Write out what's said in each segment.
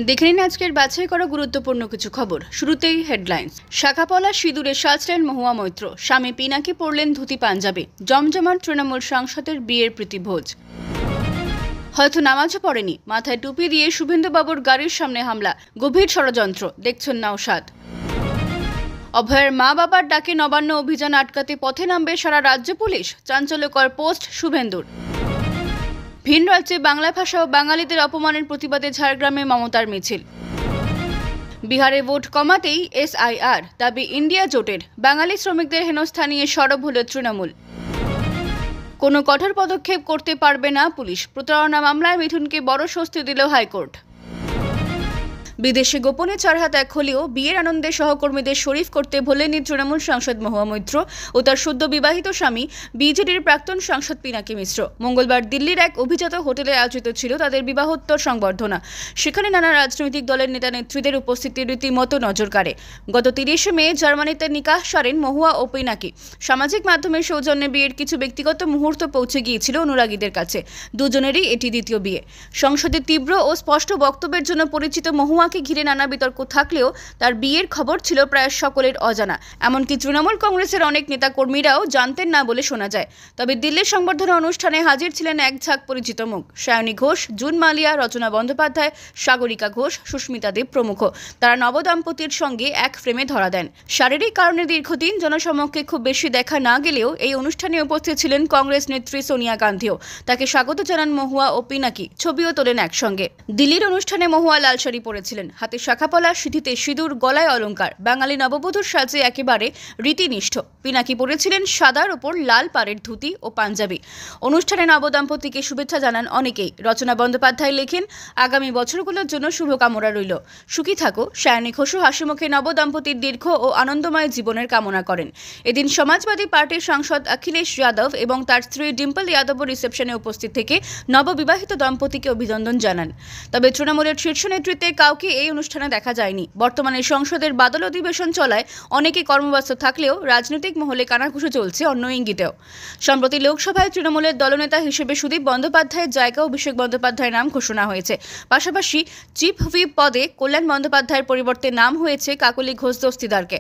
দেখে নিন আজকের বাছাই করা গুরুত্বপূর্ণ কিছু খবর। শুরুতেই হেডলাইন্স। শাখাপলা সিঁদুরে সাজলেন মহুয়া মৈত্র, স্বামী পিনাকি পরলেন ধুতি পাঞ্জাবি। জমজমাট তৃণমূল সাংসদের বিয়ের প্রীতিভোজ। হয়তো নামাজও পড়েনি, মাথায় টুপি দিয়ে শুভেন্দুবাবুর গাড়ির সামনে হামলা, গভীর ষড়যন্ত্র, দেখছেন নওশাদ। অভয়ের মা বাবার ডাকে নবান্ন অভিযান আটকাতে পথে নামবে সারা রাজ্য পুলিশ, চাঞ্চল্যকর পোস্ট শুভেন্দুর। ভিন রাজ্যে বাংলা ভাষা ও বাঙালিদের অপমানের প্রতিবাদে ঝাড়গ্রামে মমতার মিছিল। বিহারে ভোট কমাতেই SIR দাবি ইন্ডিয়া জোটের, বাঙালি শ্রমিকদের হেনস্থা নিয়ে সরব হল তৃণমূল। কোনো কঠোর পদক্ষেপ করতে পারবে না পুলিশ, প্রতারণা মামলায় মিঠুনকে বড় স্বস্তি দিল হাইকোর্ট। বিদেশে গোপনে 4 হাত 1 হলেও বিয়ের আনন্দে সহকর্মীদের শরীফ করতে ভোলেনি তৃণমূল সাংসদ মহুয়া মৈত্র ও তার সদ্য বিবাহিত স্বামী বিজেডির প্রাক্তন সাংসদ পিনাকি মিশ্র। মঙ্গলবার দিল্লির এক অভিজাত হোটেলে আয়োজিত ছিল তাদের বিবাহোত্তর সংবর্ধনা। সেখানে নানা রাজনৈতিক দলের নেতা নেত্রীদের উপস্থিতি রীতিমতো নজর কাড়ে। গত 30 মে জার্মানিতে নিকাহ সারেন মহুয়া ও পিনাকি। সামাজিক মাধ্যমের সৌজন্যে বিয়ের কিছু ব্যক্তিগত মুহূর্ত পৌঁছে গিয়েছিল অনুরাগীদের কাছে। দুজনেরই এটি দ্বিতীয় বিয়ে। সংসদে তীব্র ও স্পষ্ট বক্তব্যের জন্য পরিচিত মহুয়া ঘিরে নানা বিতর্ক থাকলেও তার বিয়ের খবর ছিল প্রায় সকলের অজানা। এমনকি তৃণমূল কংগ্রেসের অনেক নেতা কর্মীরাও জানতেন না বলে শোনা যায়। তবে দিল্লির সংবর্ধনা অনুষ্ঠানে হাজির ছিলেন এক ঝাঁক পরিচিত মুখ। সায়নী ঘোষ, জুন মালিয়া, রচনা বন্দ্যোপাধ্যায়, সাগরিকা ঘোষ, সুস্মিতা দেব প্রমুখ। তারা নবদম্পতির সঙ্গে এক ফ্রেমে ধরা দেন। শারীরিক কারণে দীর্ঘদিন জনসমক্ষে খুব বেশি দেখা না গেলেও এই অনুষ্ঠানে উপস্থিত ছিলেন কংগ্রেস নেত্রী সোনিয়া গান্ধীও। তাকে স্বাগত জানান মহুয়া ও পিনাকি, ছবিও তোলেন একসঙ্গে। দিল্লির অনুষ্ঠানে মহুয়া লাল শাড়ি পরেছিলেন, হাতে শাখাপলা, সিঁথিতে সিঁদুর, গলায় অলংকার, বাঙালি নববধূর সাজে একেবারে রীতিনিষ্ঠ। পিনাকি পরেছিলেন সাদার ওপর লাল পাড়ের ধুতি ও পাঞ্জাবি। অনুষ্ঠানে নবদম্পতিকে শুভেচ্ছা জানান অনেকেই। রচনা বন্দ্যোপাধ্যায় লেখেন, আগামী বছরগুলোর জন্য শুভকামনা রইল। সুখী থাকো। সায়নী ঘোষ হাসিমুখে নবদম্পতির দীর্ঘ ও আনন্দময় জীবনের কামনা করেন। এদিন সমাজবাদী পার্টির সাংসদ অখিলেশ যাদব এবং তার স্ত্রী ডিম্পল যাদবও রিসেপশনে উপস্থিত থেকে নববিবাহিত দম্পতিকে অভিনন্দন জানান। তবে তৃণমূলের শীর্ষ নেতৃত্বে কাউকে এই অনুষ্ঠানে দেখা যায়নি। বর্তমানে সংসদের বাদল অধিবেশন চলায় অনেকে কর্মব্যস্ত থাকলেও রাজনৈতিক মহলে কানাঘুষো চলছে অন্য ইঙ্গিতেও। সম্প্রতি লোকসভায় তৃণমূলের দলনেতা হিসেবে সুদীপ বন্দ্যোপাধ্যায়ের জায়গা অভিষেক বন্দ্যোপাধ্যায়ের নাম ঘোষণা হয়েছে। পাশাপাশি চিফ হুইপ পদে কল্যাণ বন্দ্যোপাধ্যায়ের পরিবর্তে নাম হয়েছে কাকলি ঘোষ দস্তিদারকে।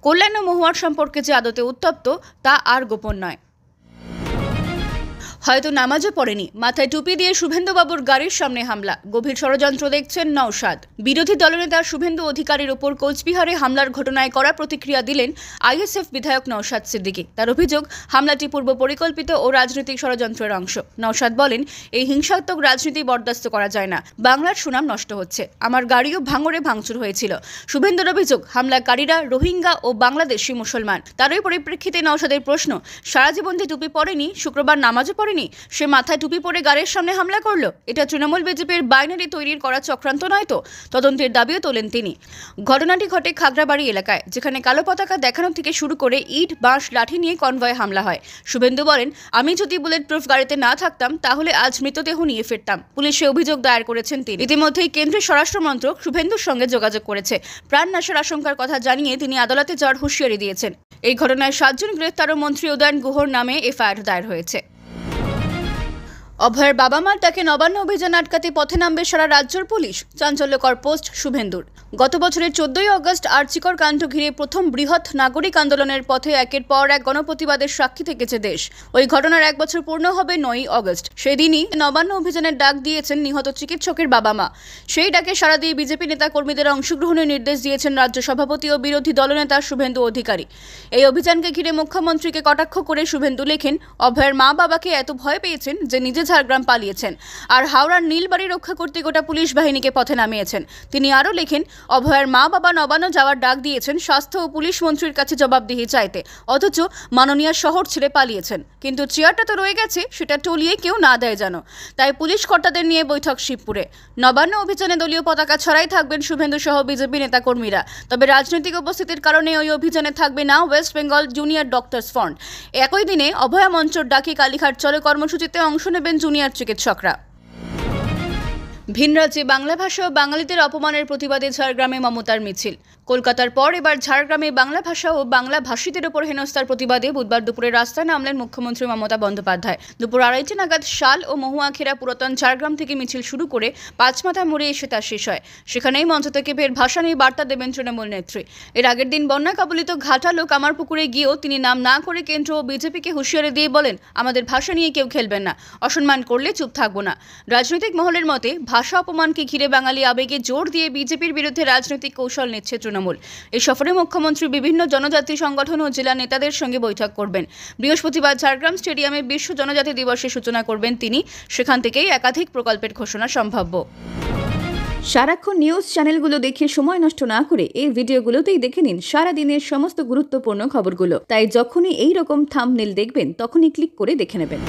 কল্যাণ ও মহুয়ার সম্পর্কে যে আদতে উত্তপ্ত তা আর গোপন নয়। হয়তো নামাজও পড়েনি, মাথায় টুপি দিয়ে শুভেন্দুবাবুর গাড়ির সামনে হামলা, গভীর ষড়যন্ত্র দেখছেন নওশাদ। বিরোধী দলনেতা শুভেন্দু অধিকারীর ওপর কোচবিহারে হামলার ঘটনায় কড়া প্রতিক্রিয়া দিলেন ISF বিধায়ক নওশাদ সিদ্দিকী। তার অভিযোগ, হামলাটি পূর্ব পরিকল্পিত ও রাজনৈতিক ষড়যন্ত্রের অংশ। নওশাদ বলেন, এই হিংসাত্মক রাজনীতি বরদাস্ত করা যায় না। বাংলার সুনাম নষ্ট হচ্ছে। আমার গাড়িও ভাঙড়ে ভাঙচুর হয়েছিল। শুভেন্দুর অভিযোগ, হামলাকারীরা রোহিঙ্গা ও বাংলাদেশি মুসলমান। তারই পরিপ্রেক্ষিতে নওশাদের প্রশ্ন, সারা জীবন যে টুপি পরেনি, শুক্রবার নামাজও পড়েনি, সে মাথায় টুপি পরে গাড়ির সামনে হামলা করলো? এটা তৃণমূল বিজেপির বাইনারি তৈরির করা চক্রান্ত নয় তো? তদন্তের দাবিও তোলেন তিনি। ঘটনাটি ঘটে খাগড়াবাড়ি এলাকায়, যেখানে কালো পতাকা দেখানো থেকে শুরু করে ইট, বাঁশ, লাঠি নিয়ে কনভয়ে হামলা হয়। শুভেন্দু বলেন, আমি যদি বুলেট প্রুফ গাড়িতে না থাকতাম তাহলে আজ মৃতদেহ নিয়ে ফিরতাম। পুলিশে অভিযোগ দায়ের করেছেন তিনি। ইতিমধ্যেই কেন্দ্রীয় স্বরাষ্ট্র মন্ত্রক শুভেন্দুর সঙ্গে যোগাযোগ করেছে। প্রাণ নাশের আশঙ্কার কথা জানিয়ে তিনি আদালতে যাওয়ার হুঁশিয়ারি দিয়েছেন। এই ঘটনায় 7 জন গ্রেফতার ও মন্ত্রী উদয়ন গুহর নামে FIR দায়ের হয়েছে। অভয়ের বাবা মার ডাকে নবান্ন অভিযান আটকাতে পথে নামবে সারা রাজ্যের পুলিশ, চাঞ্চল্যকর পোস্ট শুভেন্দুর। গত বছরের 14 আগস্ট আরজিকর কাণ্ড ঘিরে প্রথম বৃহৎ নাগরিক আন্দোলনের পথে একের পর এক গণপ্রতিবাদের সাক্ষী থেকেছে দেশ। ওই ঘটনার 1 বছর পূর্ণ হবে 9 আগস্ট। সেদিনই নবান্ন অভিযানের ডাক দিয়েছেন নিহত চিকিৎসকের বাবা মা। সেই ডাকে সাড়া দিয়ে বিজেপি নেতা কর্মীদের অংশগ্রহণের নির্দেশ দিয়েছেন রাজ্য সভাপতি ও বিরোধী দলনেতা শুভেন্দু অধিকারী। এই অভিযানকে ঘিরে মুখ্যমন্ত্রীকে কটাক্ষ করে শুভেন্দু লেখেন, অভয়ের মা বাবাকে এত ভয় পেয়েছেন যে নিজে ঝাড়গ্রাম পালিয়েছেন, আর হাওড়ার নীলবাড়ি রক্ষা করতে গোটা পুলিশ বাহিনীকে পথে নামিয়েছেন। তিনি আরও লেখেন, অভয়ের মা বাবা নবান্ন যাওয়ার ডাক দিয়েছেন স্বাস্থ্য ও পুলিশ মন্ত্রীর কাছে জবাবদিহি চাইতে, অথচ মাননীয় শহর ছেড়ে পালিয়েছেন। কিন্তু চেয়ারটা তো রয়ে গেছে, সেটা টলিয়ে কেউ না দেয় যেন। তাই পুলিশ কর্তাদের নিয়ে বৈঠক শিবপুরে। নবান্ন অভিযানে দলীয় পতাকা ছড়াই থাকবেন শুভেন্দু সহ বিজেপি নেতা কর্মীরা। তবে রাজনৈতিক উপস্থিতির কারণে ওই অভিযানে থাকবে না West Bengal junior doctors front. একই দিনে অভয়া মঞ্চর ডাকে কালীঘাট চলে কর্মসূচিতে অংশ নেবেন জুনিয়র চিকিৎসকরা। ভিন রাজ্যে বাংলা ভাষা ও বাঙালিদের অপমানের প্রতিবাদে ঝাড়গ্রামে মমতার মিছিল। কলকাতার পর এবার ঝাড়গ্রামে বাংলা ভাষা ও বাংলা ভাষীদের ওপর হেনস্থার প্রতিবাদে বুধবার দুপুরে রাস্তায় নামলেন মুখ্যমন্ত্রী মমতা বন্দ্যোপাধ্যায়। দুপুর 2:30 নাগাদ শাল ও মহুয়াখেরা পুরাতন ঝাড়গ্রাম থেকে মিছিল শুরু করে পাঁচমাথা মোড়ে এসে তা শেষ হয়। সেখানেই মঞ্চ থেকে ফের ভাষা নিয়ে বার্তা দেবেন তৃণমূল নেত্রী। এর আগের দিন বন্যা কবলিত ঘাটাল ও কামারপুকুরে গিয়েও তিনি নাম না করে কেন্দ্র ও বিজেপিকে হুঁশিয়ারি দিয়ে বলেন, আমাদের ভাষা নিয়ে কেউ খেলবেন না, অসম্মান করলে চুপ থাকবো না। রাজনৈতিক মহলের মতে ভাষা অপমানকে ঘিরে বাঙালি আবেগে জোর দিয়ে বিজেপির বিরুদ্ধে রাজনৈতিক কৌশল নিচ্ছে তৃণমূল। এই সফরে মুখ্যমন্ত্রী বিভিন্ন জনজাতি সংগঠন ও জেলা নেতাদের সঙ্গে বৈঠক করবেন। বৃহস্পতিবার ঝাড়গ্রাম স্টেডিয়ামে বিশ্ব জনজাতি দিবসের সূচনা করবেন তিনি। সেখান থেকেই একাধিক প্রকল্পের ঘোষণা সম্ভাব্য। সারাক্ষণ নিউজ চ্যানেলগুলো দেখে সময় নষ্ট না করে এই ভিডিওগুলোতেই দেখে নিন সারা দিনের সমস্ত গুরুত্বপূর্ণ খবরগুলো। তাই যখনই এই রকম থাম্বনেল দেখবেন তখনই ক্লিক করে দেখে নেবেন।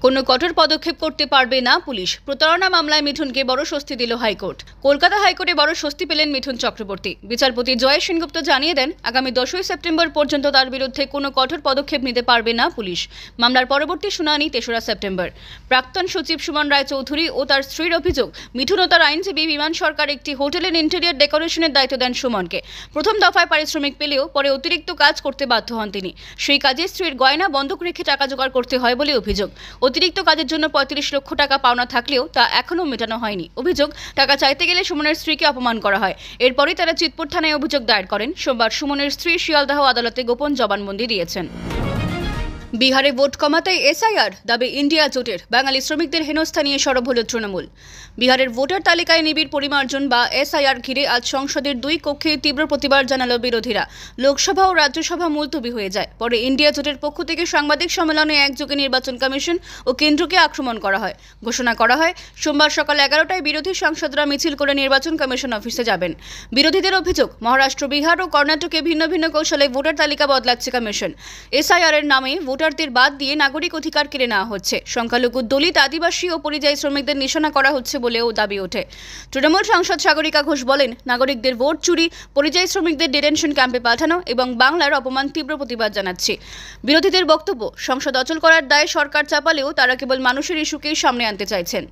কোনো কঠোর পদক্ষেপ করতে পারবে না পুলিশ। প্রতারণা মামলায় মিঠুনকে বড় স্বস্তি দিল হাইকোর্ট। কলকাতা হাইকোর্টে বড় স্বস্তি পেলেন মিঠুন চক্রবর্তী। বিচারপতি জয় সেনগুপ্ত জানিয়ে দেন, আগামী 10ই সেপ্টেম্বর পর্যন্ত তার বিরুদ্ধে কোনো কঠোর পদক্ষেপ নিতে পারবে না পুলিশ। মামলার পরবর্তী শুনানি 3রা সেপ্টেম্বর। প্রাক্তন সচিব সুমন রায় চৌধুরী ও তার স্ত্রীর অভিযোগ, মিঠুন ও তার আইনজীবী বিমান সরকার একটি হোটেলের ইন্টেরিয়র ডেকোরেশনের দায়িত্ব দেন সুমনকে। প্রথম দফায় পারিশ্রমিক পেলেও পরে অতিরিক্ত কাজ করতে বাধ্য হন তিনি। সেই কাজে স্ত্রীর গয়না বন্ধক রেখে টাকা জোগাড় করতে হয় বলে অভিযোগ। অতিরিক্ত কাজের জন্য 35 লক্ষ টাকা পাওনা থাকলেও তা এখনও মেটানো হয়নি। অভিযোগ, টাকা চাইতে গেলে সুমনের স্ত্রীকে অপমান করা হয়। এরপরই তারা চিতপুর থানায় অভিযোগ দায়ের করেন। সোমবার সুমনের স্ত্রী শিয়ালদাহ আদালতে গোপন জবানবন্দি দিয়েছেন। বিহারে ভোট কমাতে এসআইআর দাবি ইন্ডিয়া জোটের। বাঙালি শ্রমিকদের হেনস্থা নিয়ে সরব হল তৃণমূল। বিহারের ভোটার তালিকায় নিবিড় পরিমার্জন বা এসআইআর ঘিরে আজ সংসদের 2 কক্ষে তীব্র প্রতিবাদ জানালো বিরোধীরা। লোকসভা ও রাজ্যসভা মুলতবি হয়ে যায়। পরে ইন্ডিয়া জোটের পক্ষ থেকে সাংবাদিক সম্মেলনে একযোগে নির্বাচন কমিশন ও কেন্দ্রকে আক্রমণ করা হয়। ঘোষণা করা হয়, সোমবার সকাল 11টায় বিরোধী সাংসদরা মিছিল করে নির্বাচন কমিশন অফিসে যাবেন। বিরোধীদের অভিযোগ, মহারাষ্ট্র, বিহার ও কর্ণাটকে ভিন্ন ভিন্ন কৌশলে ভোটার তালিকা বদলাচ্ছে কমিশন। এসআইআর এর নামে ভোটারদের বাদ দিয়ে নাগরিক অধিকার কেড়ে নেওয়া হচ্ছে। সংখ্যালঘু, দলিত, আদিবাসী ও পরিযায়ী শ্রমিকদের নিশানা করা হচ্ছে বলেও দাবি ওঠে। তৃণমূল সাংসদ সাগরিকা ঘোষ বলেন, নাগরিকদের ভোট চুরি, পরিযায়ী শ্রমিকদের ডিটেনশন ক্যাম্পে পাঠানো এবং বাংলার অপমান তীব্র প্রতিবাদ জানাচ্ছে। বিরোধীদের বক্তব্য, সংসদ অচল করার দায়ে সরকার চাপালেও তারা কেবল মানুষের ইস্যুকেই সামনে আনতে চাইছেন।